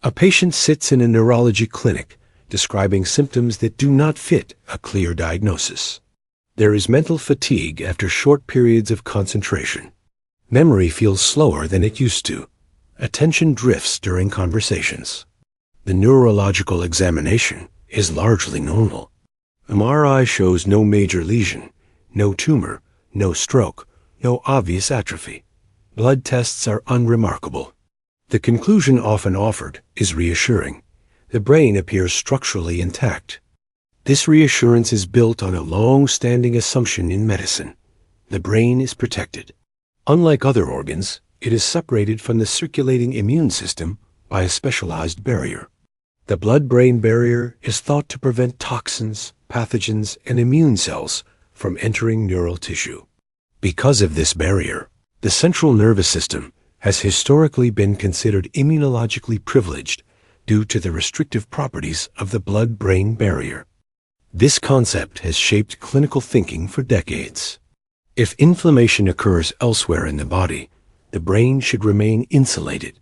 A patient sits in a neurology clinic describing symptoms that do not fit a clear diagnosis. There is mental fatigue after short periods of concentration. Memory feels slower than it used to. Attention drifts during conversations. The neurological examination is largely normal. MRI shows no major lesion, no tumor, no stroke, no obvious atrophy. Blood tests are unremarkable. The conclusion often offered is reassuring. The brain appears structurally intact. This reassurance is built on a long-standing assumption in medicine. The brain is protected. Unlike other organs, it is separated from the circulating immune system by a specialized barrier. The blood-brain barrier is thought to prevent toxins, pathogens, and immune cells from entering neural tissue. Because of this barrier, the central nervous system has historically been considered immunologically privileged due to the restrictive properties of the blood-brain barrier. This concept has shaped clinical thinking for decades. If inflammation occurs elsewhere in the body, the brain should remain insulated.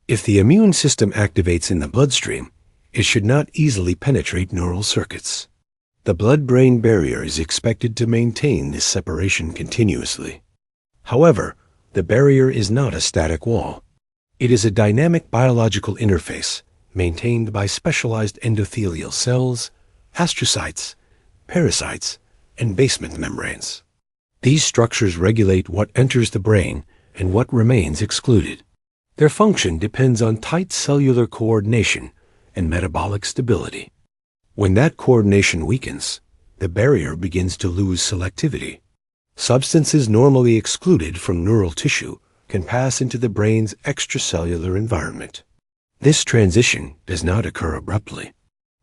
If the immune system activates in the bloodstream, it should not easily penetrate neural circuits. The blood-brain barrier is expected to maintain this separation continuously. However, the barrier is not a static wall. It is a dynamic biological interface maintained by specialized endothelial cells, astrocytes, pericytes, and basement membranes. These structures regulate what enters the brain and what remains excluded. Their function depends on tight cellular coordination and metabolic stability. When that coordination weakens, the barrier begins to lose selectivity. Substances normally excluded from neural tissue can pass into the brain's extracellular environment. This transition does not occur abruptly.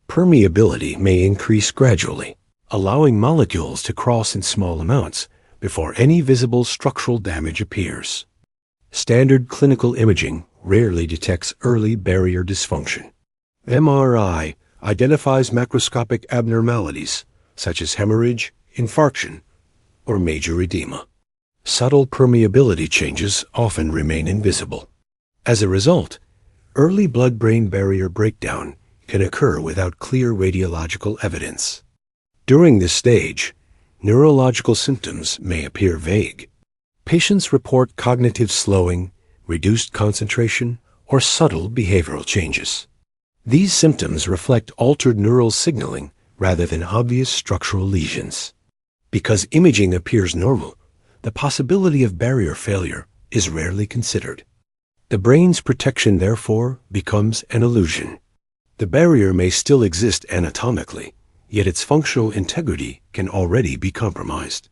Permeability may increase gradually, allowing molecules to cross in small amounts before any visible structural damage appears. Standard clinical imaging rarely detects early barrier dysfunction. MRI identifies macroscopic abnormalities such as hemorrhage, infarction, or major edema. Subtle permeability changes often remain invisible. As a result, early blood-brain barrier breakdown can occur without clear radiological evidence. During this stage, neurological symptoms may appear vague. Patients report cognitive slowing, reduced concentration, or subtle behavioral changes. These symptoms reflect altered neural signaling rather than obvious structural lesions. Because imaging appears normal, the possibility of barrier failure is rarely considered. The brain's protection, therefore, becomes an illusion. The barrier may still exist anatomically, yet its functional integrity can already be compromised.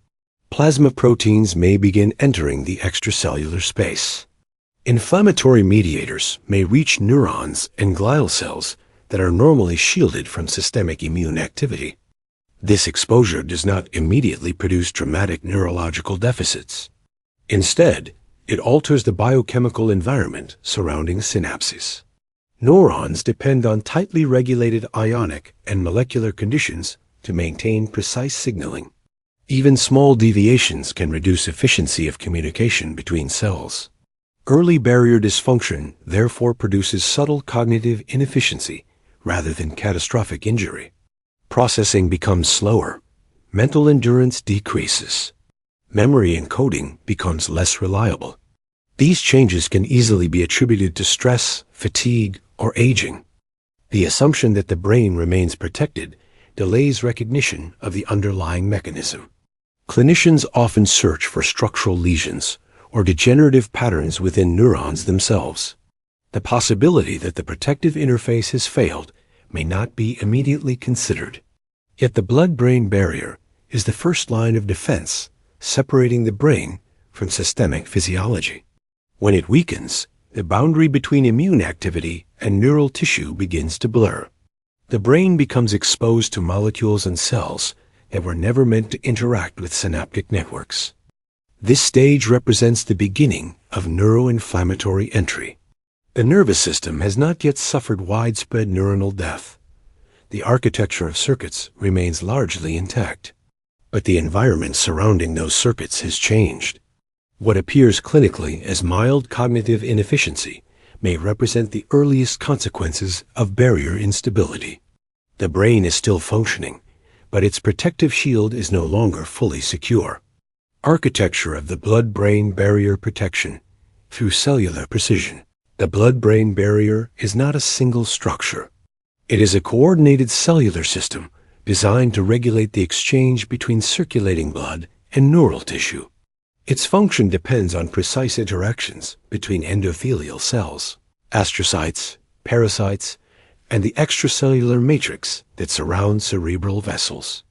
Plasma proteins may begin entering the extracellular space. Inflammatory mediators may reach neurons and glial cells that are normally shielded from systemic immune activity. This exposure does not immediately produce dramatic neurological deficits. Instead, it alters the biochemical environment surrounding synapses. Neurons depend on tightly regulated ionic and molecular conditions to maintain precise signaling. Even small deviations can reduce efficiency of communication between cells. Early barrier dysfunction therefore produces subtle cognitive inefficiency rather than catastrophic injury. Processing becomes slower. Mental endurance decreases. Memory encoding becomes less reliable. These changes can easily be attributed to stress, fatigue, or aging. The assumption that the brain remains protected delays recognition of the underlying mechanism. Clinicians often search for structural lesions or degenerative patterns within neurons themselves. The possibility that the protective interface has failed may not be immediately considered. Yet the blood-brain barrier is the first line of defense, separating the brain from systemic physiology. When it weakens, the boundary between immune activity and neural tissue begins to blur. The brain becomes exposed to molecules and cells that were never meant to interact with synaptic networks. This stage represents the beginning of neuroinflammatory entry. The nervous system has not yet suffered widespread neuronal death. The architecture of circuits remains largely intact, but the environment surrounding those circuits has changed. What appears clinically as mild cognitive inefficiency may represent the earliest consequences of barrier instability. The brain is still functioning, but its protective shield is no longer fully secure. Architecture of the blood-brain barrier protection through cellular precision. The blood-brain barrier is not a single structure. It is a coordinated cellular system designed to regulate the exchange between circulating blood and neural tissue. Its function depends on precise interactions between endothelial cells, astrocytes, pericytes, and the extracellular matrix that surrounds cerebral vessels.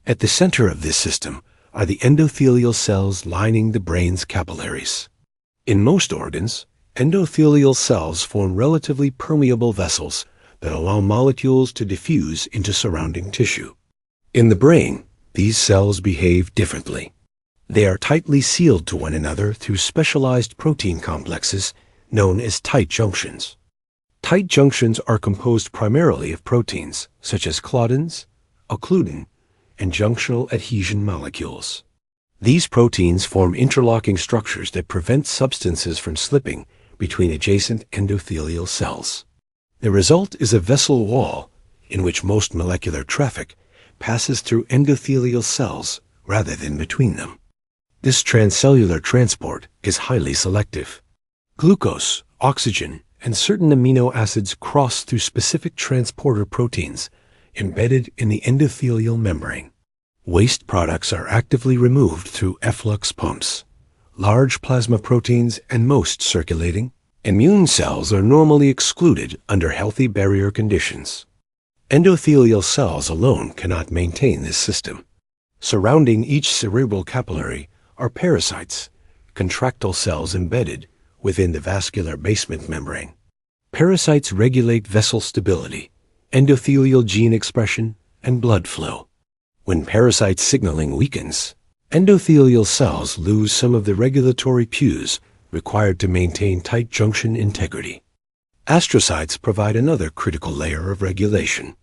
At the center of this system are the endothelial cells lining the brain's capillaries. In most organs, endothelial cells form relatively permeable vessels that allow molecules to diffuse into surrounding tissue. In the brain, these cells behave differently. They are tightly sealed to one another through specialized protein complexes known as tight junctions. Tight junctions are composed primarily of proteins such as Claudins, Occludin, and junctional adhesion molecules. These proteins form interlocking structures that prevent substances from slipping between adjacent endothelial cells. The result is a vessel wall in which most molecular traffic passes through endothelial cells rather than between them. This transcellular transport is highly selective. Glucose, oxygen, and certain amino acids cross through specific transporter proteins embedded in the endothelial membrane. Waste products are actively removed through efflux pumps. Large plasma proteins and most circulating immune cells are normally excluded under healthy barrier conditions. Endothelial cells alone cannot maintain this system. Surrounding each cerebral capillary are pericytes, contractile cells embedded within the vascular basement membrane. Pericytes regulate vessel stability, endothelial gene expression, and blood flow. When pericyte signaling weakens, endothelial cells lose some of the regulatory cues required to maintain tight junction integrity. Astrocytes provide another critical layer of regulation.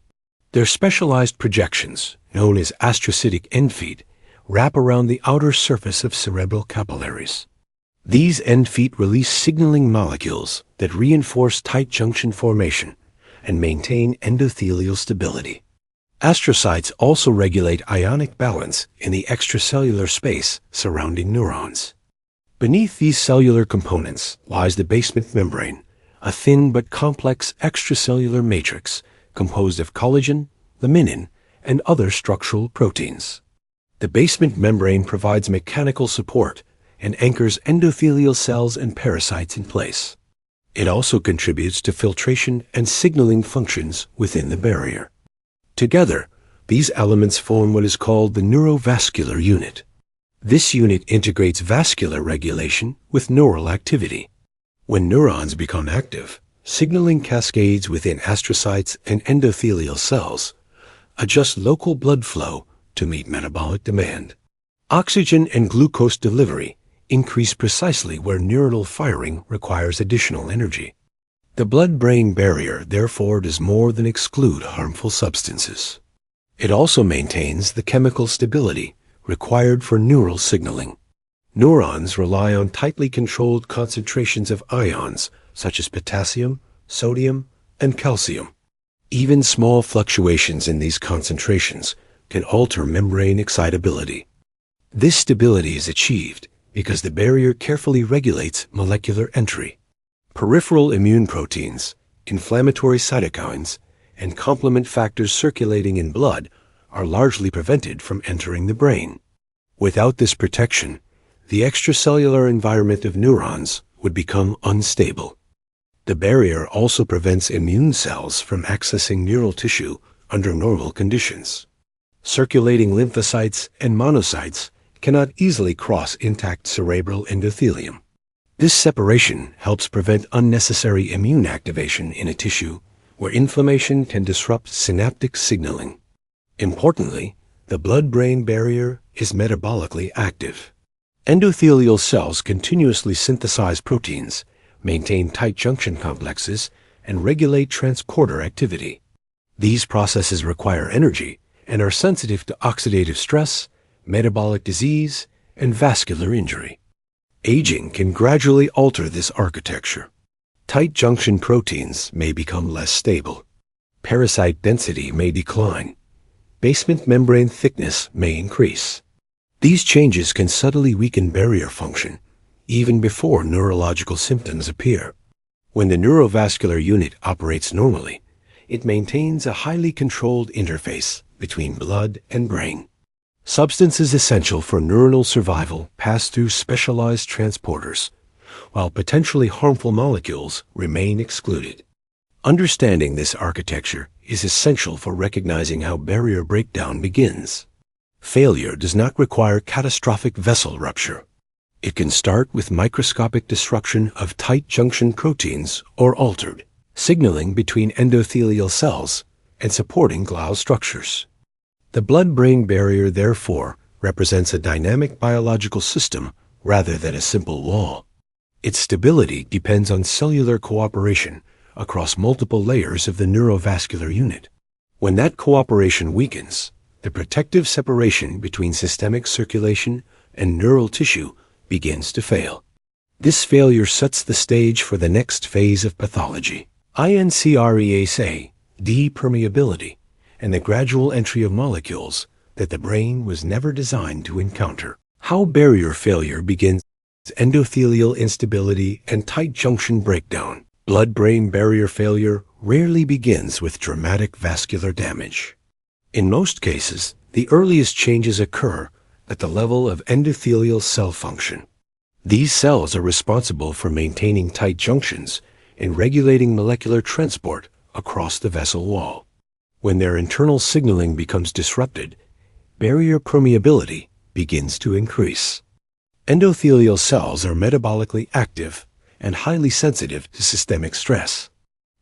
Their specialized projections, known as astrocytic Endfeet, wrap around the outer surface of cerebral capillaries. These Endfeet release signaling molecules that reinforce tight junction formation and maintain endothelial stability. Astrocytes also regulate ionic balance in the extracellular space surrounding neurons. Beneath these cellular components lies the basement membrane, a thin but complex extracellular matrix composed of collagen, laminin, and other structural proteins. The basement membrane provides mechanical support and anchors endothelial cells and pericytes in place. It also contributes to filtration and signaling functions within the barrier. Together, these elements form what is called the Neurovascular Unit. This unit integrates vascular regulation with neural activity. When neurons become active, signaling cascades within astrocytes and endothelial cells adjust local blood flow to meet metabolic demand. Oxygen and glucose delivery increase precisely where neuronal firing requires additional energy. The blood-brain barrier, therefore, does more than exclude harmful substances. It also maintains the chemical stability required for neural signaling. Neurons rely on tightly controlled concentrations of ions such as potassium, sodium, and calcium. Even small fluctuations in these concentrations can alter membrane excitability. This stability is achieved because the barrier carefully regulates molecular entry. Peripheral immune proteins, inflammatory cytokines, and complement factors circulating in blood are largely prevented from entering the brain. Without this protection, the extracellular environment of neurons would become unstable. The barrier also prevents immune cells from accessing neural tissue under normal conditions. Circulating lymphocytes and monocytes cannot easily cross intact cerebral endothelium. This separation helps prevent unnecessary immune activation in a tissue where inflammation can disrupt synaptic signaling. Importantly, the blood-brain barrier is metabolically active. Endothelial cells continuously synthesize proteins, maintain tight junction complexes, and regulate transporter activity. These processes require energy and are sensitive to oxidative stress, metabolic disease, and vascular injury. Aging can gradually alter this architecture. Tight junction proteins may become less stable. Pericyte density may decline. Basement membrane thickness may increase. These changes can subtly weaken barrier function, even before neurological symptoms appear. When the neurovascular unit operates normally, it maintains a highly controlled interface between blood and brain. Substances essential for neuronal survival pass through specialized transporters, while potentially harmful molecules remain excluded. Understanding this architecture is essential for recognizing how barrier breakdown begins. Failure does not require catastrophic vessel rupture. It can start with microscopic destruction of tight junction proteins or altered signaling between endothelial cells and supporting glial structures. The blood-brain barrier, therefore, represents a dynamic biological system rather than a simple wall. Its stability depends on cellular cooperation across multiple layers of the neurovascular unit. When that cooperation weakens, the protective separation between systemic circulation and neural tissue begins to fail. This failure sets the stage for the next phase of pathology, INCREASA, depermeability, and the gradual entry of molecules that the brain was never designed to encounter. How barrier failure begins: endothelial instability and tight junction breakdown. Blood-brain barrier failure rarely begins with dramatic vascular damage. In most cases, the earliest changes occur at the level of endothelial cell function. These cells are responsible for maintaining tight junctions and regulating molecular transport across the vessel wall. When their internal signaling becomes disrupted, barrier permeability begins to increase. Endothelial cells are metabolically active and highly sensitive to systemic stress.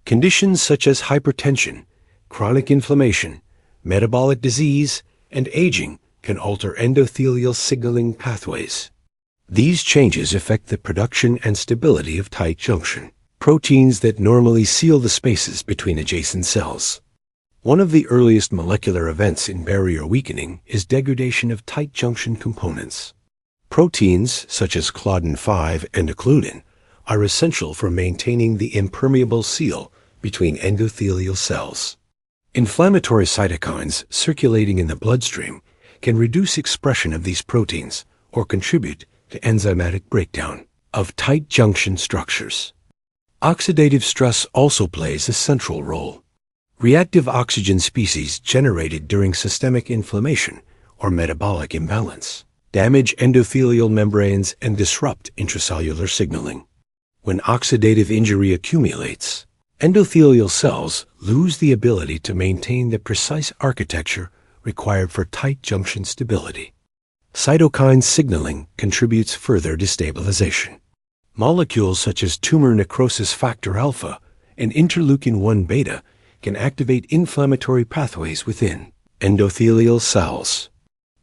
Conditions such as hypertension, chronic inflammation, metabolic disease, and aging can alter endothelial signaling pathways. These changes affect the production and stability of tight junction proteins that normally seal the spaces between adjacent cells. One of the earliest molecular events in barrier weakening is degradation of tight junction components. Proteins such as Claudin 5 and Occludin are essential for maintaining the impermeable seal between endothelial cells. Inflammatory cytokines circulating in the bloodstream can reduce expression of these proteins or contribute to enzymatic breakdown of tight junction structures. Oxidative stress also plays a central role. Reactive oxygen species generated during systemic inflammation or metabolic imbalance damage endothelial membranes and disrupt intracellular signaling. When oxidative injury accumulates, endothelial cells lose the ability to maintain the precise architecture required for tight junction stability. Cytokine signaling contributes further destabilization. Molecules such as tumor necrosis factor alpha and interleukin-1 beta can activate inflammatory pathways within endothelial cells.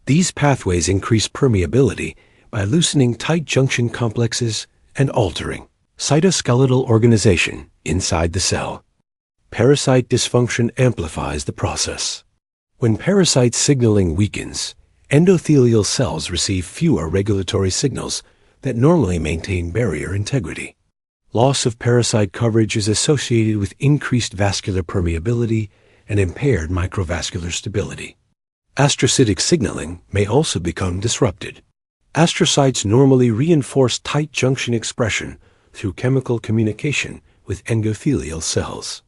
These pathways increase permeability by loosening tight junction complexes and altering cytoskeletal organization inside the cell. Pericyte dysfunction amplifies the process. When pericyte signaling weakens, endothelial cells receive fewer regulatory signals that normally maintain barrier integrity. Loss of pericyte coverage is associated with increased vascular permeability and impaired microvascular stability. Astrocytic signaling may also become disrupted. Astrocytes normally reinforce tight junction expression through chemical communication with endothelial cells.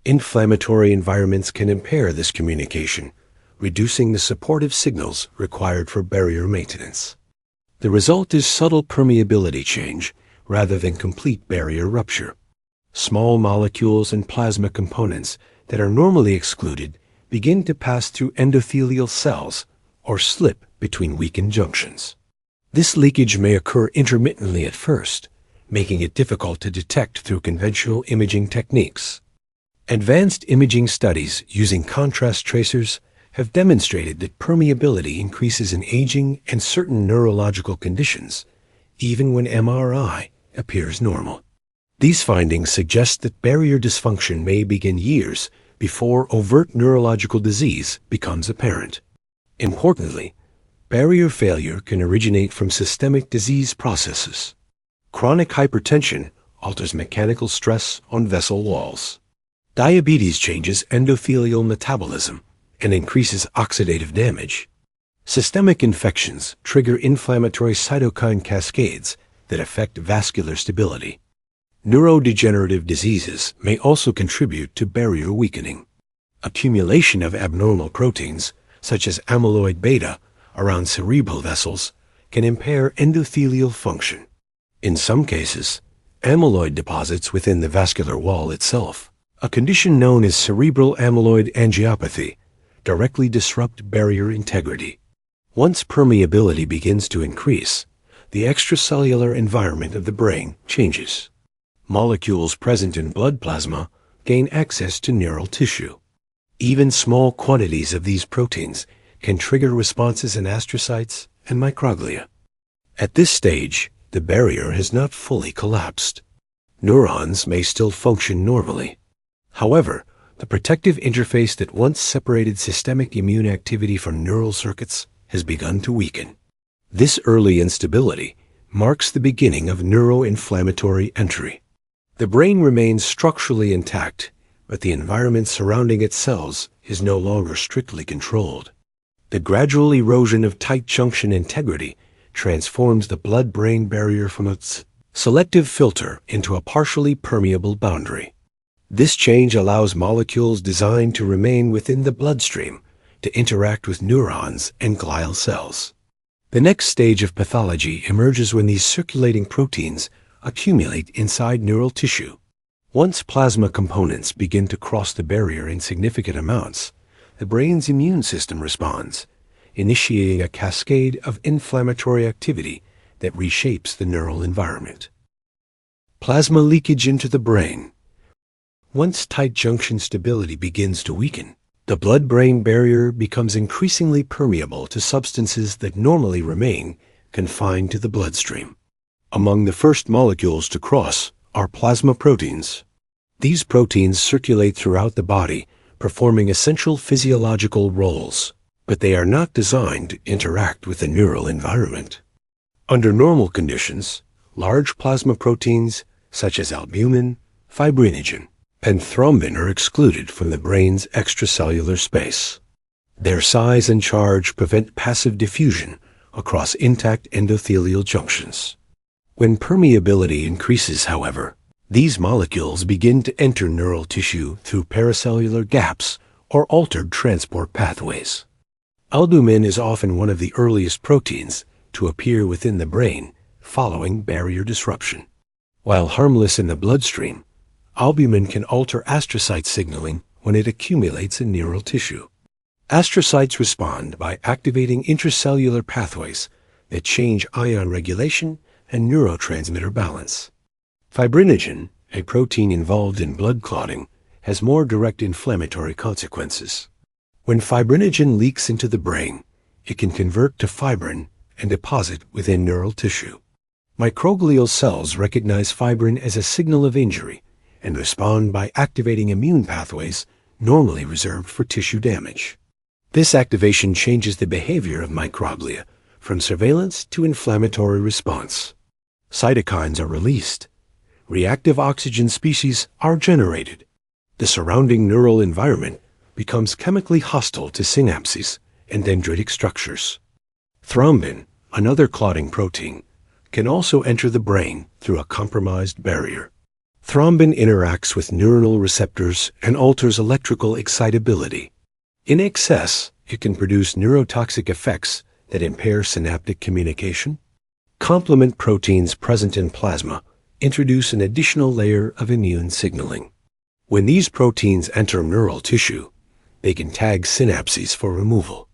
Inflammatory environments can impair this communication, reducing the supportive signals required for barrier maintenance. The result is subtle permeability change rather than complete barrier rupture. Small molecules and plasma components that are normally excluded begin to pass through endothelial cells or slip between weakened junctions. This leakage may occur intermittently at first, making it difficult to detect through conventional imaging techniques. Advanced imaging studies using contrast tracers have demonstrated that permeability increases in aging and certain neurological conditions, even when MRI appears normal. These findings suggest that barrier dysfunction may begin years before overt neurological disease becomes apparent. Importantly, barrier failure can originate from systemic disease processes. Chronic hypertension alters mechanical stress on vessel walls. Diabetes changes endothelial metabolism and increases oxidative damage. Systemic infections trigger inflammatory cytokine cascades that affect vascular stability. Neurodegenerative diseases may also contribute to barrier weakening. Accumulation of abnormal proteins, such as amyloid beta, around cerebral vessels can impair endothelial function. In some cases, amyloid deposits within the vascular wall itself, a condition known as cerebral amyloid angiopathy, directly disrupt barrier integrity. Once permeability begins to increase, the extracellular environment of the brain changes. Molecules present in blood plasma gain access to neural tissue. Even small quantities of these proteins can trigger responses in astrocytes and microglia. At this stage, the barrier has not fully collapsed. Neurons may still function normally. However, the protective interface that once separated systemic immune activity from neural circuits has begun to weaken. This early instability marks the beginning of neuroinflammatory entry. The brain remains structurally intact, but the environment surrounding its cells is no longer strictly controlled. The gradual erosion of tight junction integrity transforms the blood-brain barrier from its selective filter into a partially permeable boundary. This change allows molecules designed to remain within the bloodstream to interact with neurons and glial cells. The next stage of pathology emerges when these circulating proteins accumulate inside neural tissue. Once plasma components begin to cross the barrier in significant amounts, the brain's immune system responds, initiating a cascade of inflammatory activity that reshapes the neural environment. Plasma leakage into the brain. Once tight junction stability begins to weaken, the blood-brain barrier becomes increasingly permeable to substances that normally remain confined to the bloodstream. Among the first molecules to cross are plasma proteins. These proteins circulate throughout the body, performing essential physiological roles, but they are not designed to interact with the neural environment. Under normal conditions, large plasma proteins such as albumin, fibrinogen, and thrombin are excluded from the brain's extracellular space. Their size and charge prevent passive diffusion across intact endothelial junctions. When permeability increases, however, these molecules begin to enter neural tissue through pericellular gaps or altered transport pathways. Albumin is often one of the earliest proteins to appear within the brain following barrier disruption. While harmless in the bloodstream, albumin can alter astrocyte signaling when it accumulates in neural tissue. Astrocytes respond by activating intracellular pathways that change ion regulation and neurotransmitter balance. Fibrinogen, a protein involved in blood clotting, has more direct inflammatory consequences. When fibrinogen leaks into the brain, it can convert to fibrin and deposit within neural tissue. Microglial cells recognize fibrin as a signal of injury and respond by activating immune pathways normally reserved for tissue damage. This activation changes the behavior of microglia from surveillance to inflammatory response. Cytokines are released. Reactive oxygen species are generated. The surrounding neural environment becomes chemically hostile to synapses and dendritic structures. Thrombin, another clotting protein, can also enter the brain through a compromised barrier. Thrombin interacts with neuronal receptors and alters electrical excitability. In excess, it can produce neurotoxic effects that impair synaptic communication. Complement proteins present in plasma introduce an additional layer of immune signaling. When these proteins enter neural tissue, they can tag synapses for removal.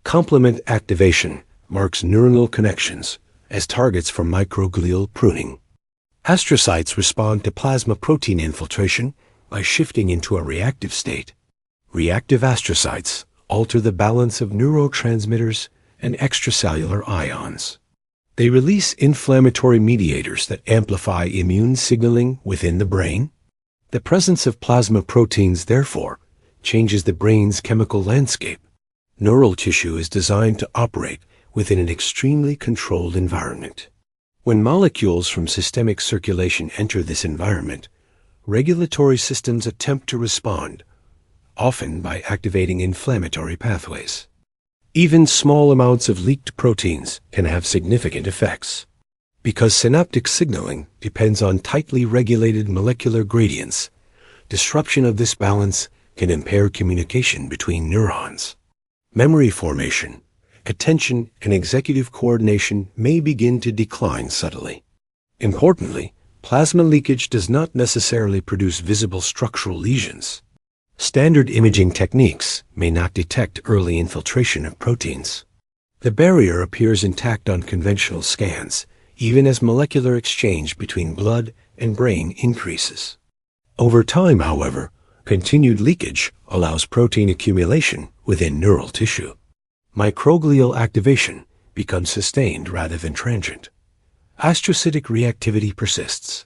Complement activation marks neuronal connections as targets for microglial pruning. Astrocytes respond to plasma protein infiltration by shifting into a reactive state. Reactive astrocytes alter the balance of neurotransmitters and extracellular ions. They release inflammatory mediators that amplify immune signaling within the brain. The presence of plasma proteins, therefore, changes the brain's chemical landscape. Neural tissue is designed to operate within an extremely controlled environment. When molecules from systemic circulation enter this environment, regulatory systems attempt to respond, often by activating inflammatory pathways. Even small amounts of leaked proteins can have significant effects. Because synaptic signaling depends on tightly regulated molecular gradients, disruption of this balance can impair communication between neurons. Memory formation, attention, and executive coordination may begin to decline subtly. Importantly, plasma leakage does not necessarily produce visible structural lesions. Standard imaging techniques may not detect early infiltration of proteins. The barrier appears intact on conventional scans, even as molecular exchange between blood and brain increases. Over time, however, continued leakage allows protein accumulation within neural tissue. Microglial activation becomes sustained rather than transient. Astrocytic reactivity persists.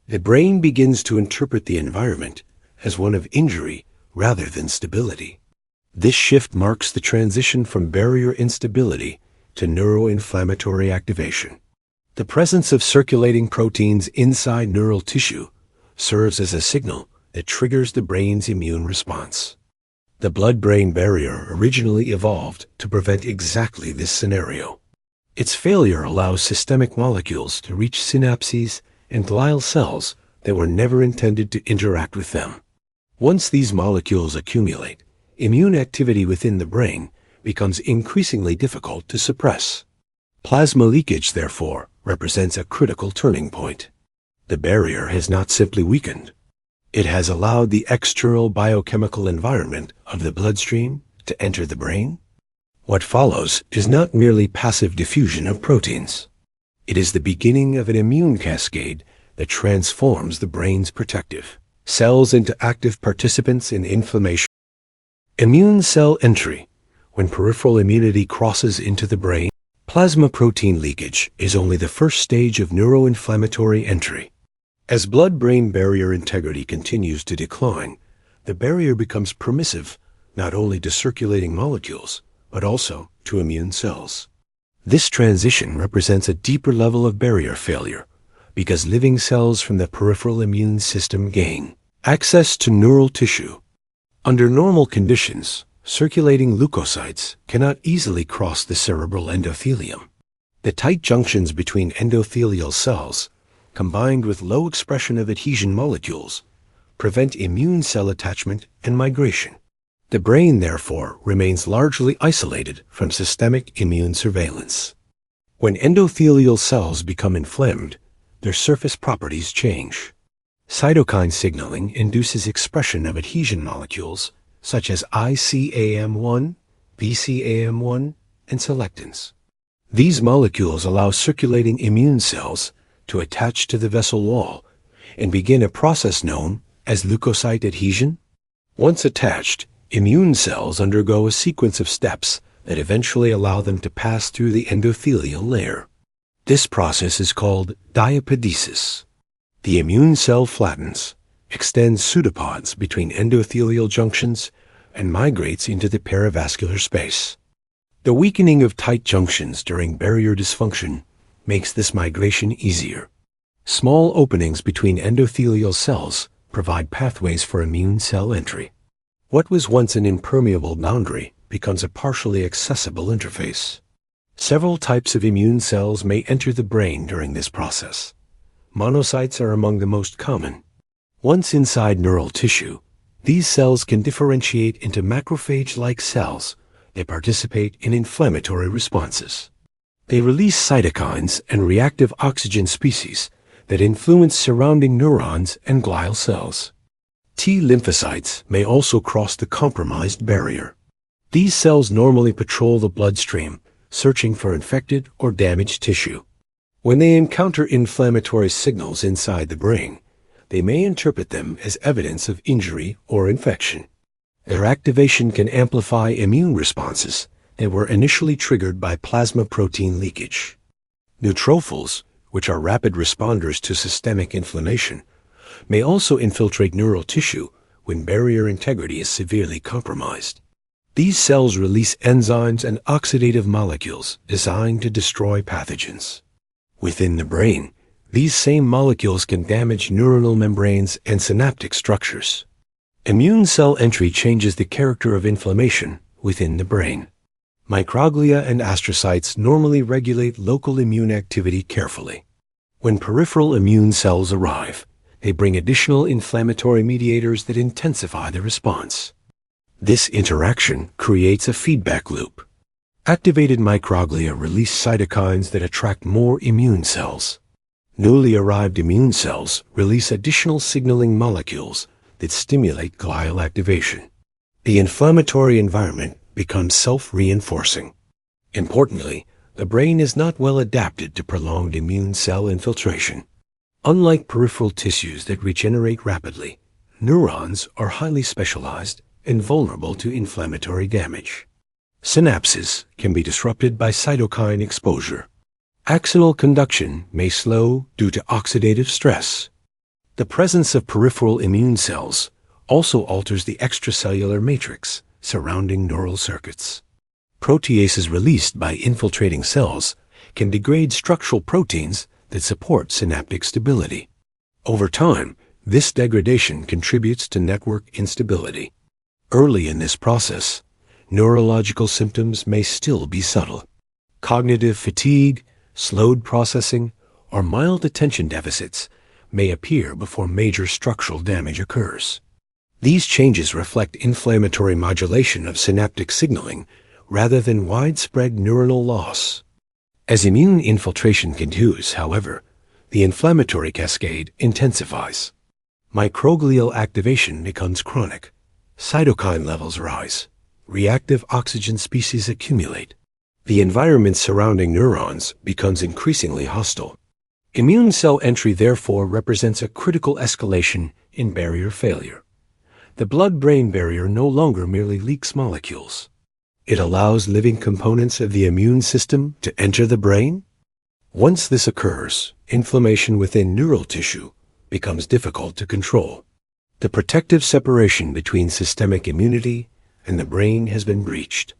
The brain begins to interpret the environment as one of injury rather than stability. This shift marks the transition from barrier instability to neuroinflammatory activation. The presence of circulating proteins inside neural tissue serves as a signal that triggers the brain's immune response. The blood-brain barrier originally evolved to prevent exactly this scenario. Its failure allows systemic molecules to reach synapses and glial cells that were never intended to interact with them. Once these molecules accumulate, immune activity within the brain becomes increasingly difficult to suppress. Plasma leakage, therefore, represents a critical turning point. The barrier has not simply weakened. It has allowed the external biochemical environment of the bloodstream to enter the brain. What follows is not merely passive diffusion of proteins. It is the beginning of an immune cascade that transforms the brain's protective cells into active participants in inflammation. Immune cell entry. When peripheral immunity crosses into the brain, plasma protein leakage is only the first stage of neuroinflammatory entry. As blood-brain barrier integrity continues to decline, the barrier becomes permissive not only to circulating molecules, but also to immune cells. This transition represents a deeper level of barrier failure, because living cells from the peripheral immune system gain access to neural tissue. Under normal conditions, circulating leukocytes cannot easily cross the cerebral endothelium. The tight junctions between endothelial cells, combined with low expression of adhesion molecules, prevent immune cell attachment and migration. The brain, therefore, remains largely isolated from systemic immune surveillance. When endothelial cells become inflamed, their surface properties change. Cytokine signaling induces expression of adhesion molecules such as ICAM1, VCAM1, and selectins. These molecules allow circulating immune cells to attach to the vessel wall and begin a process known as leukocyte adhesion. Once attached, immune cells undergo a sequence of steps that eventually allow them to pass through the endothelial layer. This process is called diapedesis. The immune cell flattens, extends pseudopods between endothelial junctions, and migrates into the perivascular space. The weakening of tight junctions during barrier dysfunction makes this migration easier. Small openings between endothelial cells provide pathways for immune cell entry. What was once an impermeable boundary becomes a partially accessible interface. Several types of immune cells may enter the brain during this process. Monocytes are among the most common. Once inside neural tissue, these cells can differentiate into macrophage-like cells that participate in inflammatory responses. They release cytokines and reactive oxygen species that influence surrounding neurons and glial cells. T lymphocytes may also cross the compromised barrier. These cells normally patrol the bloodstream, searching for infected or damaged tissue. When they encounter inflammatory signals inside the brain, they may interpret them as evidence of injury or infection. Their activation can amplify immune responses that were initially triggered by plasma protein leakage. Neutrophils, which are rapid responders to systemic inflammation, may also infiltrate neural tissue when barrier integrity is severely compromised. These cells release enzymes and oxidative molecules designed to destroy pathogens. Within the brain, these same molecules can damage neuronal membranes and synaptic structures. Immune cell entry changes the character of inflammation within the brain. Microglia and astrocytes normally regulate local immune activity carefully. When peripheral immune cells arrive, they bring additional inflammatory mediators that intensify the response. This interaction creates a feedback loop. Activated microglia release cytokines that attract more immune cells. Newly arrived immune cells release additional signaling molecules that stimulate glial activation. The inflammatory environment becomes self-reinforcing. Importantly, the brain is not well adapted to prolonged immune cell infiltration. Unlike peripheral tissues that regenerate rapidly, neurons are highly specialized and vulnerable to inflammatory damage. Synapses can be disrupted by cytokine exposure. Axonal conduction may slow due to oxidative stress. The presence of peripheral immune cells also alters the extracellular matrix surrounding neural circuits. Proteases released by infiltrating cells can degrade structural proteins that support synaptic stability. Over time, this degradation contributes to network instability. Early in this process, neurological symptoms may still be subtle. Cognitive fatigue, slowed processing, or mild attention deficits may appear before major structural damage occurs. These changes reflect inflammatory modulation of synaptic signaling rather than widespread neuronal loss. As immune infiltration continues, however, the inflammatory cascade intensifies. Microglial activation becomes chronic. Cytokine levels rise. Reactive oxygen species accumulate. The environment surrounding neurons becomes increasingly hostile. Immune cell entry therefore represents a critical escalation in barrier failure. The blood-brain barrier no longer merely leaks molecules. It allows living components of the immune system to enter the brain. Once this occurs, inflammation within neural tissue becomes difficult to control. The protective separation between systemic immunity and the brain has been breached.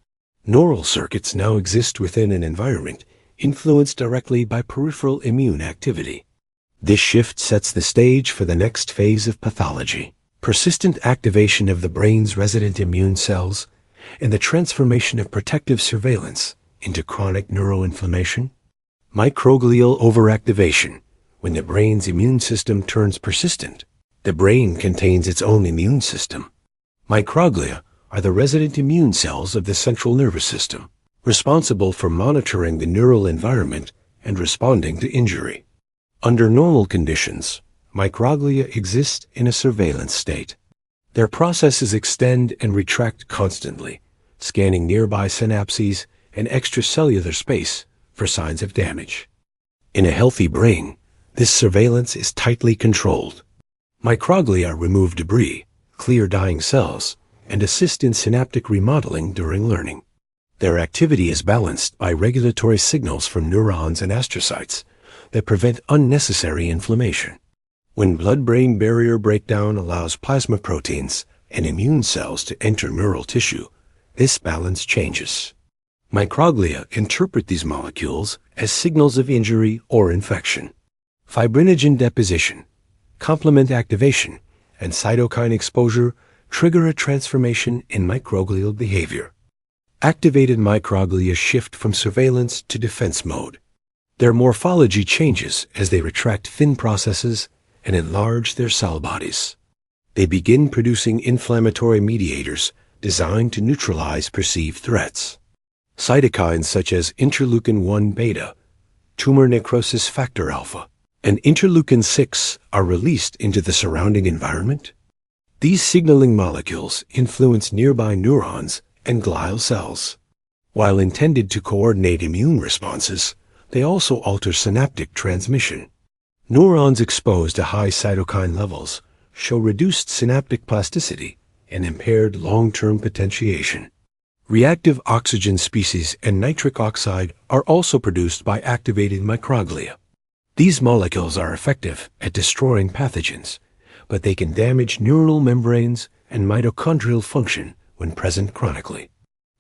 Neural circuits now exist within an environment influenced directly by peripheral immune activity. This shift sets the stage for the next phase of pathology: persistent activation of the brain's resident immune cells and the transformation of protective surveillance into chronic neuroinflammation. Microglial overactivation: when the brain's immune system turns persistent, the brain contains its own immune system. Microglia are the resident immune cells of the central nervous system, responsible for monitoring the neural environment and responding to injury. Under normal conditions, microglia exist in a surveillance state. Their processes extend and retract constantly, scanning nearby synapses and extracellular space for signs of damage. In a healthy brain, this surveillance is tightly controlled. Microglia remove debris, clear dying cells, and assist in synaptic remodeling during learning. Their activity is balanced by regulatory signals from neurons and astrocytes that prevent unnecessary inflammation. When blood-brain barrier breakdown allows plasma proteins and immune cells to enter neural tissue, this balance changes. Microglia interpret these molecules as signals of injury or infection. Fibrinogen deposition, complement activation, and cytokine exposure trigger a transformation in microglial behavior. Activated microglia shift from surveillance to defense mode. Their morphology changes as they retract thin processes and enlarge their cell bodies. They begin producing inflammatory mediators designed to neutralize perceived threats. Cytokines such as interleukin-1 beta, tumor necrosis factor alpha, and interleukin-6 are released into the surrounding environment. These signaling molecules influence nearby neurons and glial cells. While intended to coordinate immune responses, they also alter synaptic transmission. Neurons exposed to high cytokine levels show reduced synaptic plasticity and impaired long-term potentiation. Reactive oxygen species and nitric oxide are also produced by activated microglia. These molecules are effective at destroying pathogens, but they can damage neural membranes and mitochondrial function when present chronically.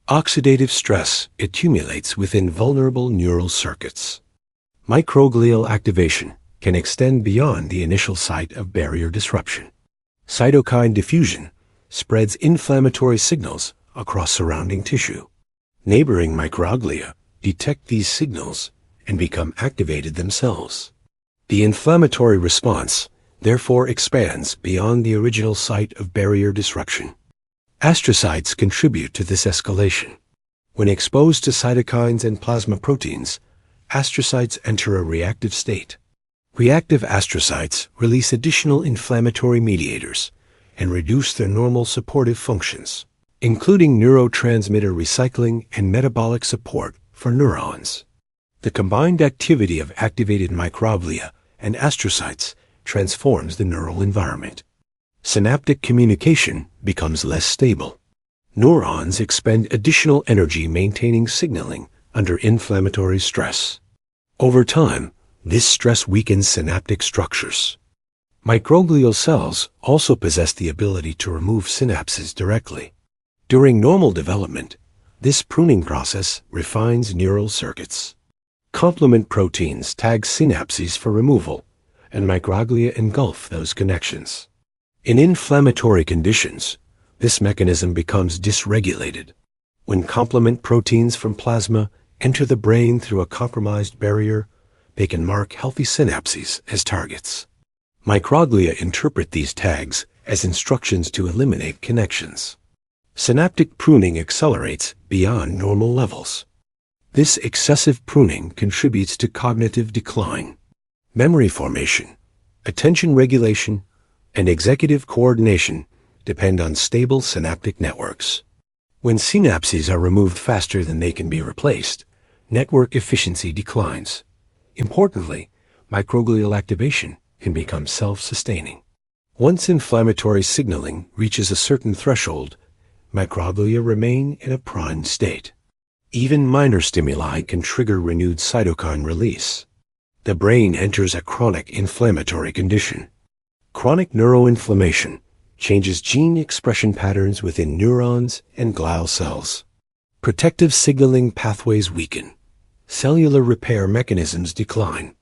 Oxidative stress accumulates within vulnerable neural circuits. Microglial activation can extend beyond the initial site of barrier disruption. Cytokine diffusion spreads inflammatory signals across surrounding tissue. Neighboring microglia detect these signals and become activated themselves. The inflammatory response therefore expands beyond the original site of barrier disruption. Astrocytes contribute to this escalation. When exposed to cytokines and plasma proteins, astrocytes enter a reactive state. Reactive astrocytes release additional inflammatory mediators and reduce their normal supportive functions, including neurotransmitter recycling and metabolic support for neurons. The combined activity of activated microglia and astrocytes transforms the neural environment. Synaptic communication becomes less stable. Neurons expend additional energy maintaining signaling under inflammatory stress. Over time, this stress weakens synaptic structures. Microglial cells also possess the ability to remove synapses directly. During normal development, this pruning process refines neural circuits. Complement proteins tag synapses for removal, and microglia engulf those connections. In inflammatory conditions, this mechanism becomes dysregulated. When complement proteins from plasma enter the brain through a compromised barrier, they can mark healthy synapses as targets. Microglia interpret these tags as instructions to eliminate connections. Synaptic pruning accelerates beyond normal levels. This excessive pruning contributes to cognitive decline. Memory formation, attention regulation, and executive coordination depend on stable synaptic networks. When synapses are removed faster than they can be replaced, network efficiency declines. Importantly, microglial activation can become self-sustaining. Once inflammatory signaling reaches a certain threshold, microglia remain in a primed state. Even minor stimuli can trigger renewed cytokine release. The brain enters a chronic inflammatory condition. Chronic neuroinflammation changes gene expression patterns within neurons and glial cells. Protective signaling pathways weaken. Cellular repair mechanisms decline.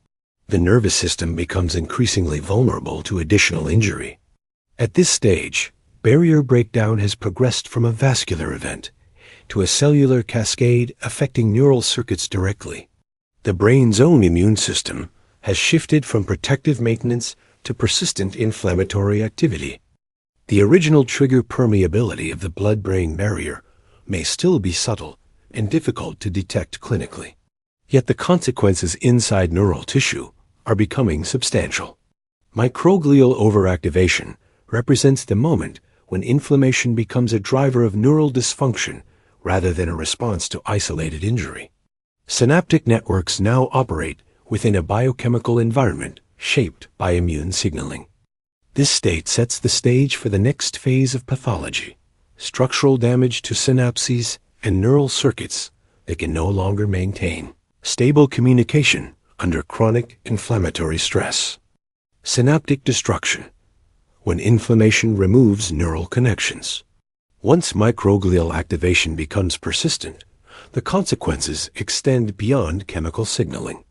The nervous system becomes increasingly vulnerable to additional injury. At this stage, barrier breakdown has progressed from a vascular event to a cellular cascade affecting neural circuits directly. The brain's own immune system has shifted from protective maintenance to persistent inflammatory activity. The original trigger permeability of the blood-brain barrier may still be subtle and difficult to detect clinically. Yet the consequences inside neural tissue are becoming substantial. Microglial overactivation represents the moment when inflammation becomes a driver of neural dysfunction rather than a response to isolated injury. Synaptic networks now operate within a biochemical environment shaped by immune signaling. This state sets the stage for the next phase of pathology, structural damage to synapses and neural circuits that can no longer maintain stable communication under chronic inflammatory stress. Synaptic destruction, when inflammation removes neural connections. Once microglial activation becomes persistent, the consequences extend beyond chemical signaling.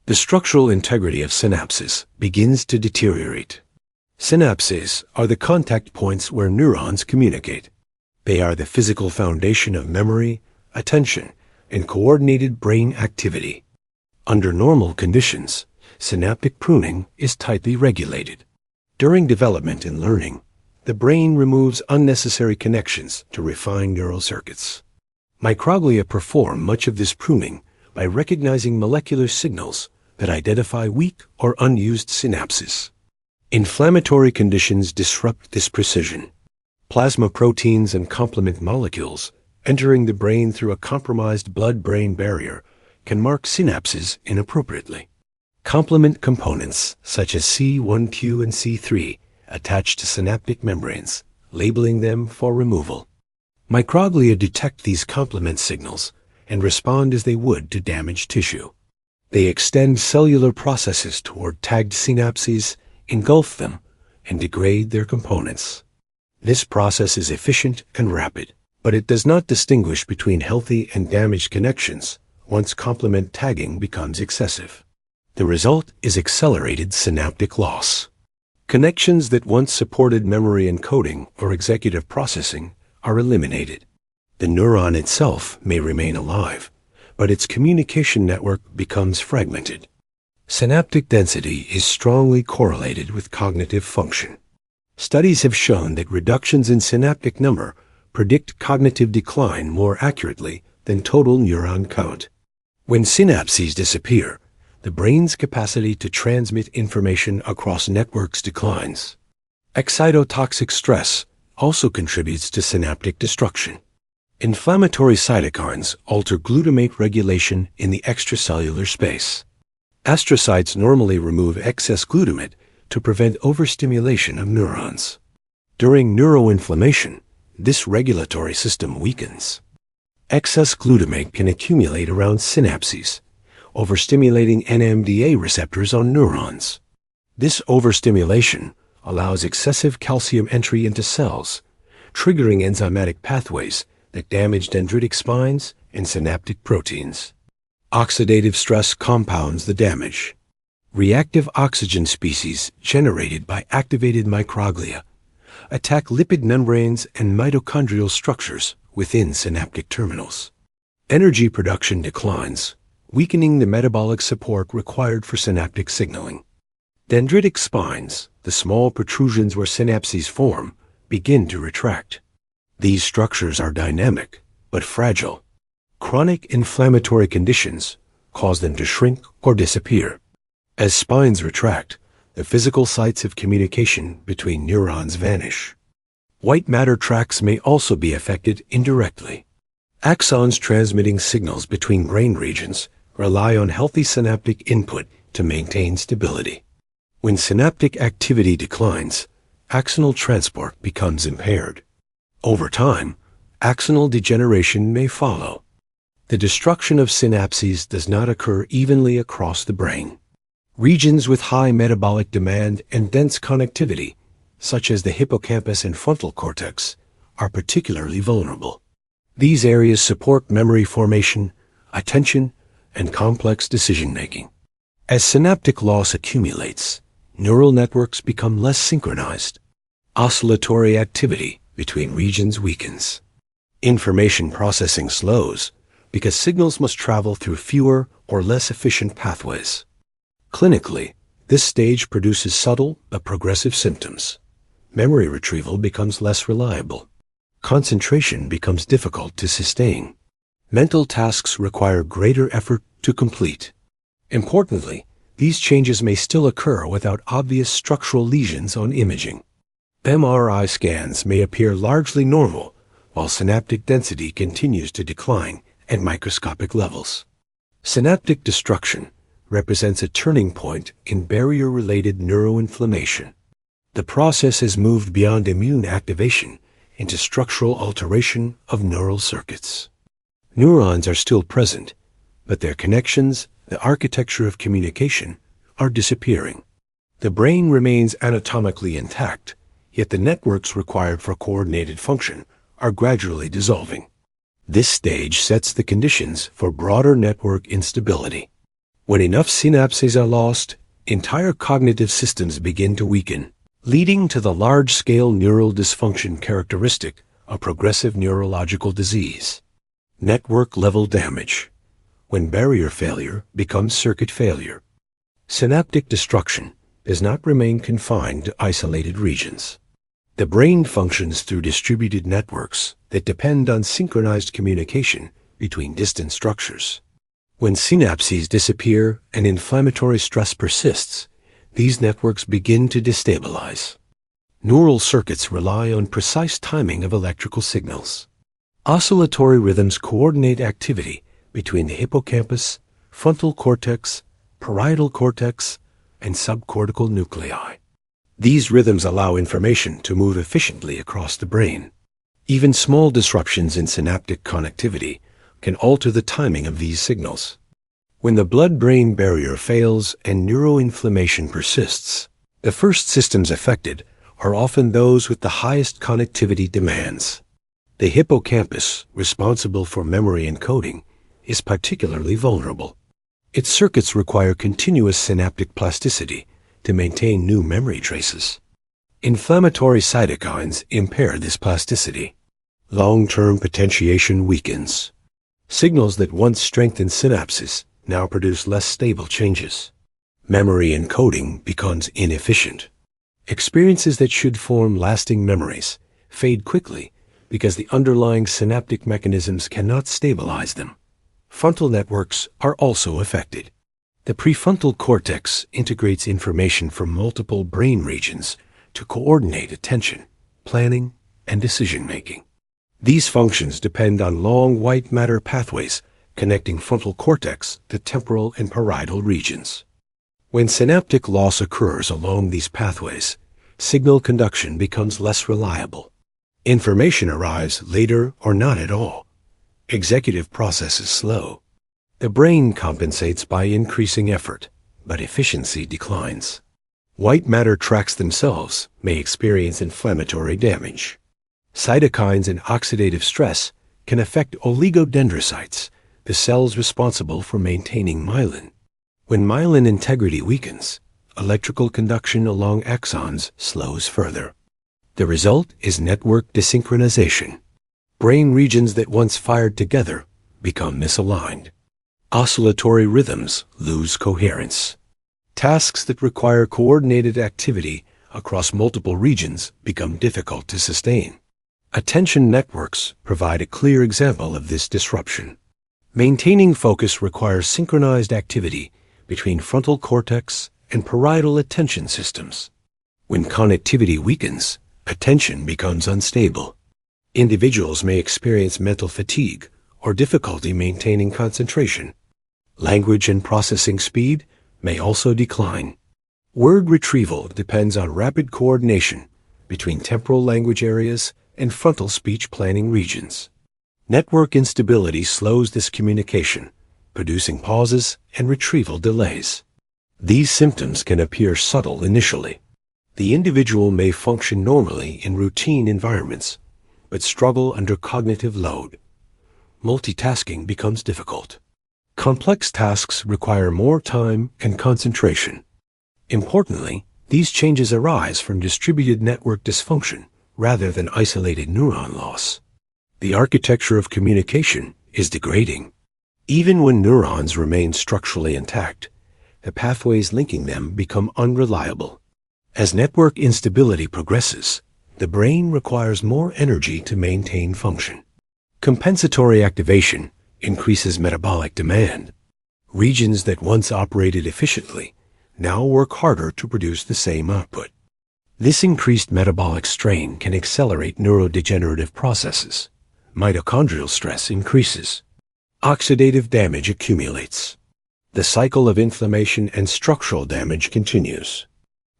The structural integrity of synapses begins to deteriorate. Synapses are the contact points where neurons communicate. They are the physical foundation of memory, attention, and coordinated brain activity. Under normal conditions, synaptic pruning is tightly regulated. During development and learning, the brain removes unnecessary connections to refine neural circuits. Microglia perform much of this pruning by recognizing molecular signals that identify weak or unused synapses. Inflammatory conditions disrupt this precision. Plasma proteins and complement molecules entering the brain through a compromised blood-brain barrier can mark synapses inappropriately. Complement components such as C1q and C3 attach to synaptic membranes, labeling them for removal. Microglia detect these complement signals and respond as they would to damaged tissue. They extend cellular processes toward tagged synapses, engulf them, and degrade their components. This process is efficient and rapid, but it does not distinguish between healthy and damaged connections once complement tagging becomes excessive. The result is accelerated synaptic loss. Connections that once supported memory encoding or executive processing are eliminated. The neuron itself may remain alive, but its communication network becomes fragmented. Synaptic density is strongly correlated with cognitive function. Studies have shown that reductions in synaptic number predict cognitive decline more accurately than total neuron count. When synapses disappear, the brain's capacity to transmit information across networks declines. Excitotoxic stress also contributes to synaptic destruction. Inflammatory cytokines alter glutamate regulation in the extracellular space. Astrocytes normally remove excess glutamate to prevent overstimulation of neurons. During neuroinflammation, this regulatory system weakens. Excess glutamate can accumulate around synapses, overstimulating NMDA receptors on neurons. This overstimulation allows excessive calcium entry into cells, triggering enzymatic pathways that damage dendritic spines and synaptic proteins. Oxidative stress compounds the damage. Reactive oxygen species generated by activated microglia attack lipid membranes and mitochondrial structures within synaptic terminals. Energy production declines, weakening the metabolic support required for synaptic signaling. Dendritic spines, the small protrusions where synapses form, begin to retract. These structures are dynamic, but fragile. Chronic inflammatory conditions cause them to shrink or disappear. As spines retract, the physical sites of communication between neurons vanish. White matter tracts may also be affected indirectly. Axons transmitting signals between brain regions rely on healthy synaptic input to maintain stability. When synaptic activity declines, axonal transport becomes impaired. Over time, axonal degeneration may follow. The destruction of synapses does not occur evenly across the brain. Regions with high metabolic demand and dense connectivity, such as the hippocampus and frontal cortex, are particularly vulnerable. These areas support memory formation, attention, and complex decision-making. As synaptic loss accumulates, neural networks become less synchronized. Oscillatory activity between regions weakens. Information processing slows because signals must travel through fewer or less efficient pathways. Clinically, this stage produces subtle but progressive symptoms. Memory retrieval becomes less reliable. Concentration becomes difficult to sustain. Mental tasks require greater effort to complete. Importantly, these changes may still occur without obvious structural lesions on imaging. MRI scans may appear largely normal, while synaptic density continues to decline at microscopic levels. Synaptic destruction represents a turning point in barrier-related neuroinflammation. The process has moved beyond immune activation into structural alteration of neural circuits. Neurons are still present, but their connections, the architecture of communication, are disappearing. The brain remains anatomically intact, yet the networks required for coordinated function are gradually dissolving. This stage sets the conditions for broader network instability. When enough synapses are lost, entire cognitive systems begin to weaken, leading to the large-scale neural dysfunction characteristic of progressive neurological disease. Network-level damage, when barrier failure becomes circuit failure. Synaptic destruction does not remain confined to isolated regions. The brain functions through distributed networks that depend on synchronized communication between distant structures. When synapses disappear and inflammatory stress persists, these networks begin to destabilize. Neural circuits rely on precise timing of electrical signals. Oscillatory rhythms coordinate activity between the hippocampus, frontal cortex, parietal cortex, and subcortical nuclei. These rhythms allow information to move efficiently across the brain. Even small disruptions in synaptic connectivity can alter the timing of these signals. When the blood-brain barrier fails and neuroinflammation persists, the first systems affected are often those with the highest connectivity demands. The hippocampus, responsible for memory encoding, is particularly vulnerable. Its circuits require continuous synaptic plasticity to maintain new memory traces. Inflammatory cytokines impair this plasticity. Long-term potentiation weakens. Signals that once strengthened synapses now produce less stable changes. Memory encoding becomes inefficient. Experiences that should form lasting memories fade quickly because the underlying synaptic mechanisms cannot stabilize them. Frontal networks are also affected. The prefrontal cortex integrates information from multiple brain regions to coordinate attention, planning, and decision-making. These functions depend on long white matter pathways connecting frontal cortex to temporal and parietal regions. When synaptic loss occurs along these pathways, signal conduction becomes less reliable. Information arrives later or not at all. Executive processes slow. The brain compensates by increasing effort, but efficiency declines. White matter tracts themselves may experience inflammatory damage. Cytokines and oxidative stress can affect oligodendrocytes, the cells responsible for maintaining myelin. When myelin integrity weakens, electrical conduction along axons slows further. The result is network desynchronization. Brain regions that once fired together become misaligned. Oscillatory rhythms lose coherence. Tasks that require coordinated activity across multiple regions become difficult to sustain. Attention networks provide a clear example of this disruption. Maintaining focus requires synchronized activity between frontal cortex and parietal attention systems. When connectivity weakens, attention becomes unstable. Individuals may experience mental fatigue or difficulty maintaining concentration. Language and processing speed may also decline. Word retrieval depends on rapid coordination between temporal language areas and frontal speech planning regions. Network instability slows this communication, producing pauses and retrieval delays. These symptoms can appear subtle initially. The individual may function normally in routine environments, but struggle under cognitive load. Multitasking becomes difficult. Complex tasks require more time and concentration. Importantly, these changes arise from distributed network dysfunction rather than isolated neuron loss. The architecture of communication is degrading. Even when neurons remain structurally intact, the pathways linking them become unreliable. As network instability progresses, the brain requires more energy to maintain function. Compensatory activation increases metabolic demand. Regions that once operated efficiently now work harder to produce the same output. This increased metabolic strain can accelerate neurodegenerative processes. Mitochondrial stress increases. Oxidative damage accumulates. The cycle of inflammation and structural damage continues.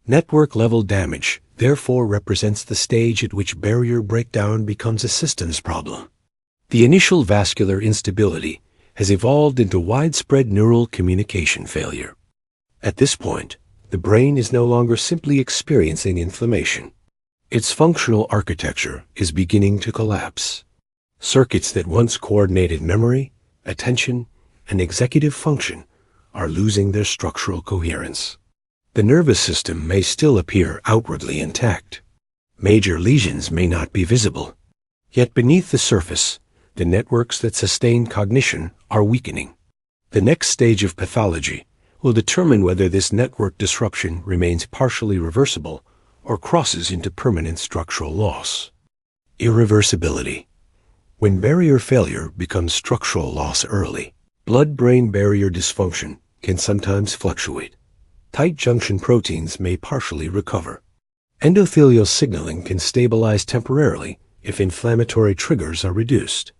Network-level damage therefore represents the stage at which barrier breakdown becomes a systems problem. The initial vascular instability has evolved into widespread neural communication failure. At this point, the brain is no longer simply experiencing inflammation. Its functional architecture is beginning to collapse. Circuits that once coordinated memory, attention, and executive function are losing their structural coherence. The nervous system may still appear outwardly intact. Major lesions may not be visible. Yet beneath the surface, the networks that sustain cognition are weakening. The next stage of pathology will determine whether this network disruption remains partially reversible or crosses into permanent structural loss. Irreversibility. When barrier failure becomes structural loss early, blood-brain barrier dysfunction can sometimes fluctuate. Tight junction proteins may partially recover. Endothelial signaling can stabilize temporarily if inflammatory triggers are reduced.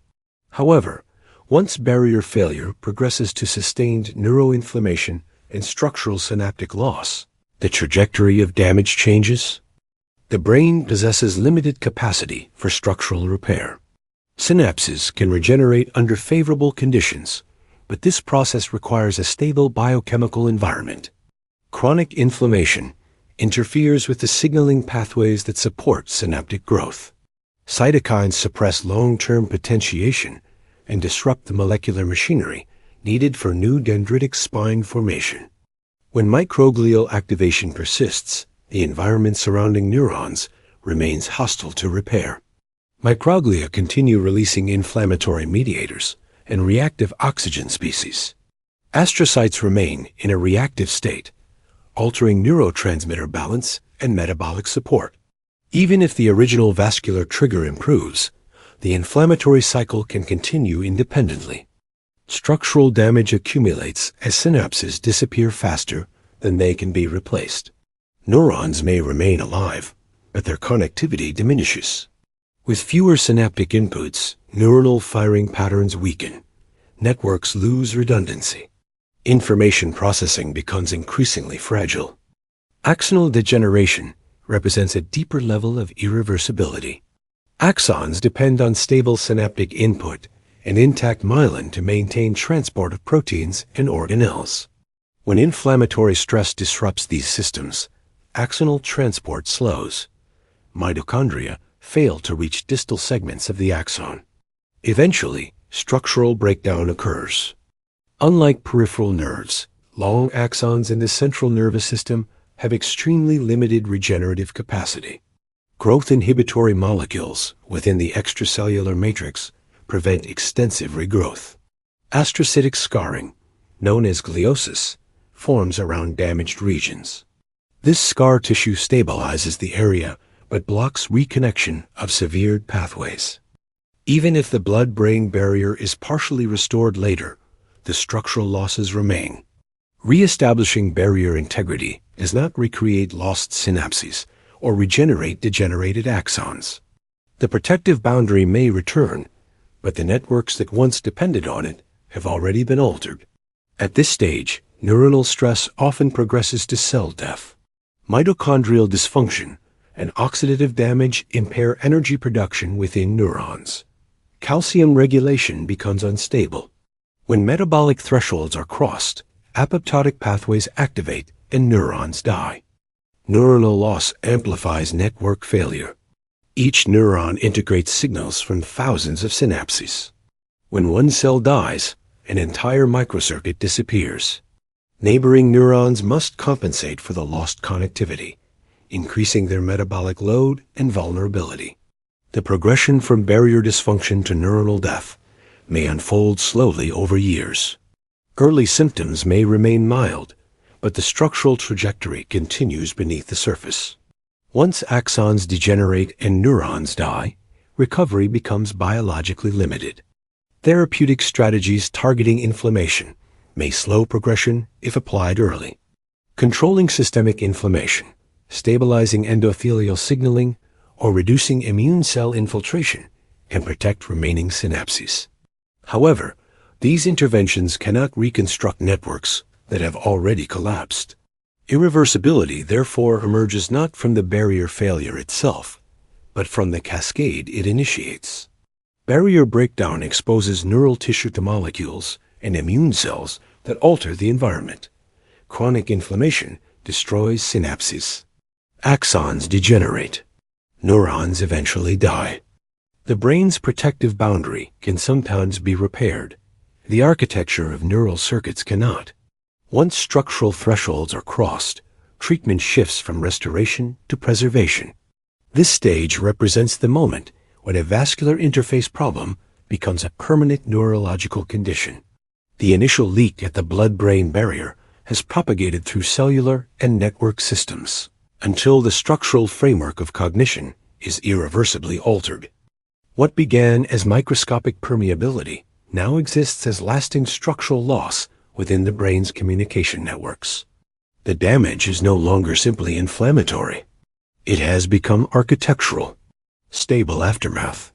However, once barrier failure progresses to sustained neuroinflammation and structural synaptic loss, the trajectory of damage changes. The brain possesses limited capacity for structural repair. Synapses can regenerate under favorable conditions, but this process requires a stable biochemical environment. Chronic inflammation interferes with the signaling pathways that support synaptic growth. Cytokines suppress long-term potentiation and disrupt the molecular machinery needed for new dendritic spine formation. When microglial activation persists, the environment surrounding neurons remains hostile to repair. Microglia continue releasing inflammatory mediators and reactive oxygen species. Astrocytes remain in a reactive state, altering neurotransmitter balance and metabolic support. Even if the original vascular trigger improves, the inflammatory cycle can continue independently. Structural damage accumulates as synapses disappear faster than they can be replaced. Neurons may remain alive, but their connectivity diminishes. With fewer synaptic inputs, neuronal firing patterns weaken. Networks lose redundancy. Information processing becomes increasingly fragile. Axonal degeneration represents a deeper level of irreversibility. Axons depend on stable synaptic input and intact myelin to maintain transport of proteins and organelles. When inflammatory stress disrupts these systems, axonal transport slows. Mitochondria fail to reach distal segments of the axon. Eventually, structural breakdown occurs. Unlike peripheral nerves, long axons in the central nervous system have extremely limited regenerative capacity. Growth inhibitory molecules within the extracellular matrix prevent extensive regrowth. Astrocytic scarring, known as gliosis, forms around damaged regions. This scar tissue stabilizes the area but blocks reconnection of severed pathways. Even if the blood-brain barrier is partially restored later, the structural losses remain. Re-establishing barrier integrity does not recreate lost synapses or regenerate degenerated axons. The protective boundary may return, but the networks that once depended on it have already been altered. At this stage, neuronal stress often progresses to cell death. Mitochondrial dysfunction and oxidative damage impair energy production within neurons. Calcium regulation becomes unstable. When metabolic thresholds are crossed, apoptotic pathways activate and neurons die. Neuronal loss amplifies network failure. Each neuron integrates signals from thousands of synapses. When one cell dies, an entire microcircuit disappears. Neighboring neurons must compensate for the lost connectivity, increasing their metabolic load and vulnerability. The progression from barrier dysfunction to neuronal death may unfold slowly over years. Early symptoms may remain mild, but the structural trajectory continues beneath the surface. Once axons degenerate and neurons die, recovery becomes biologically limited. Therapeutic strategies targeting inflammation may slow progression if applied early. Controlling systemic inflammation, stabilizing endothelial signaling, or reducing immune cell infiltration can protect remaining synapses. However, these interventions cannot reconstruct networks that have already collapsed. Irreversibility therefore emerges not from the barrier failure itself, but from the cascade it initiates. Barrier breakdown exposes neural tissue to molecules and immune cells that alter the environment. Chronic inflammation destroys synapses. Axons degenerate. Neurons eventually die. The brain's protective boundary can sometimes be repaired. The architecture of neural circuits cannot. Once structural thresholds are crossed, treatment shifts from restoration to preservation. This stage represents the moment when a vascular interface problem becomes a permanent neurological condition. The initial leak at the blood-brain barrier has propagated through cellular and network systems until the structural framework of cognition is irreversibly altered. What began as microscopic permeability now exists as lasting structural loss within the brain's communication networks. The damage is no longer simply inflammatory. It has become architectural. Stable aftermath.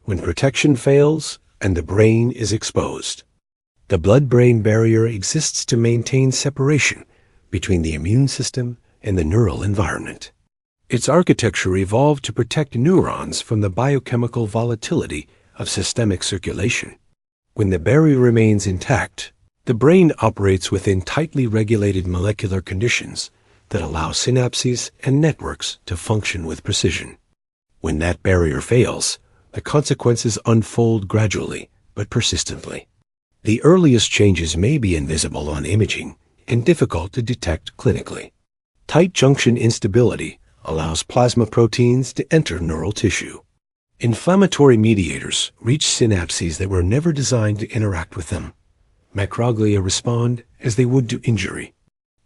When protection fails and the brain is exposed. The blood-brain barrier exists to maintain separation between the immune system and the neural environment. Its architecture evolved to protect neurons from the biochemical volatility of systemic circulation. When the barrier remains intact, the brain operates within tightly regulated molecular conditions that allow synapses and networks to function with precision. When that barrier fails, the consequences unfold gradually but persistently. The earliest changes may be invisible on imaging and difficult to detect clinically. Tight junction instability allows plasma proteins to enter neural tissue. Inflammatory mediators reach synapses that were never designed to interact with them. Microglia respond as they would to injury.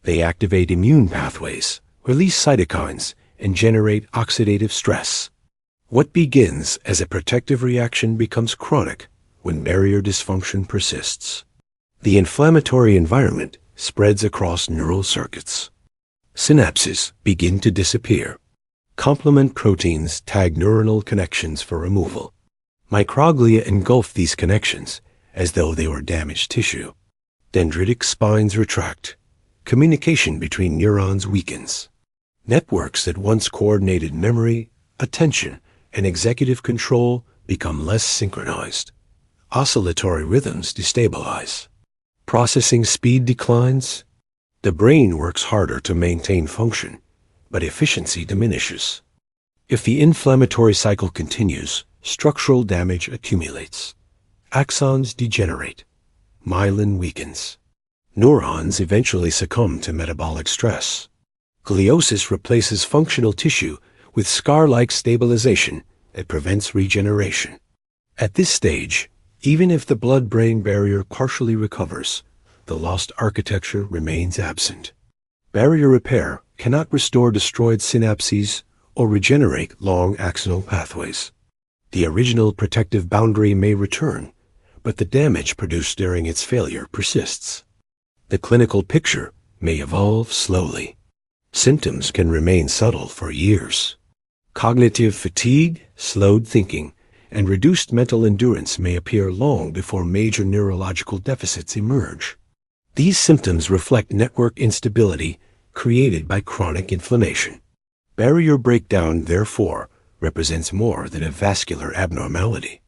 They activate immune pathways, release cytokines, and generate oxidative stress. What begins as a protective reaction becomes chronic when barrier dysfunction persists. The inflammatory environment spreads across neural circuits. Synapses begin to disappear. Complement proteins tag neuronal connections for removal. Microglia engulf these connections as though they were damaged tissue. Dendritic spines retract. Communication between neurons weakens. Networks that once coordinated memory, attention, and executive control become less synchronized. Oscillatory rhythms destabilize. Processing speed declines. The brain works harder to maintain function, but efficiency diminishes. If the inflammatory cycle continues, structural damage accumulates. Axons degenerate. Myelin weakens. Neurons eventually succumb to metabolic stress. Gliosis replaces functional tissue with scar-like stabilization that prevents regeneration. At this stage, even if the blood-brain barrier partially recovers, the lost architecture remains absent. Barrier repair cannot restore destroyed synapses or regenerate long axonal pathways. The original protective boundary may return, but the damage produced during its failure persists. The clinical picture may evolve slowly. Symptoms can remain subtle for years. Cognitive fatigue, slowed thinking, and reduced mental endurance may appear long before major neurological deficits emerge. These symptoms reflect network instability created by chronic inflammation. Barrier breakdown, therefore, represents more than a vascular abnormality.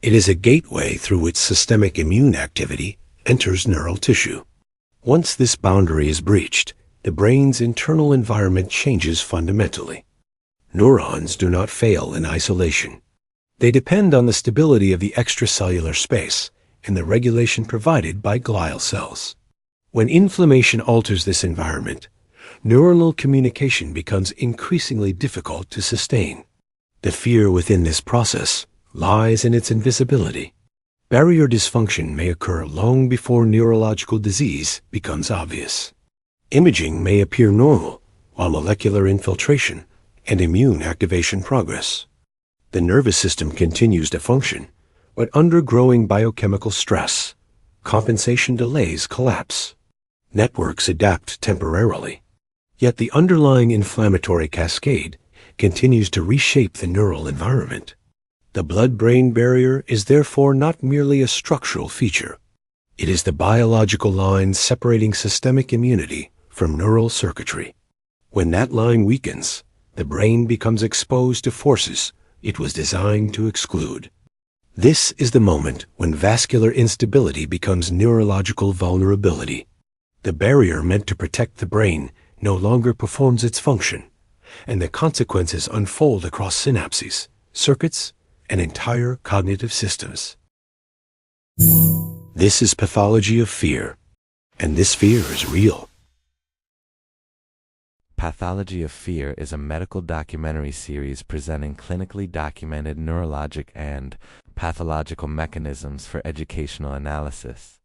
It is a gateway through which systemic immune activity enters neural tissue. Once this boundary is breached, the brain's internal environment changes fundamentally. Neurons do not fail in isolation. They depend on the stability of the extracellular space and the regulation provided by glial cells. When inflammation alters this environment, neuronal communication becomes increasingly difficult to sustain. The fear within this process lies in its invisibility. Barrier dysfunction may occur long before neurological disease becomes obvious. Imaging may appear normal, while molecular infiltration and immune activation progress. The nervous system continues to function, but under growing biochemical stress, compensation delays collapse. Networks adapt temporarily, yet the underlying inflammatory cascade continues to reshape the neural environment. The blood-brain barrier is therefore not merely a structural feature. It is the biological line separating systemic immunity from neural circuitry. When that line weakens, the brain becomes exposed to forces it was designed to exclude. This is the moment when vascular instability becomes neurological vulnerability. The barrier meant to protect the brain no longer performs its function, and the consequences unfold across synapses, circuits, and entire cognitive systems. This is pathology of fear, and this fear is real. Pathology of Fear is a medical documentary series presenting clinically documented neurologic and pathological mechanisms for educational analysis.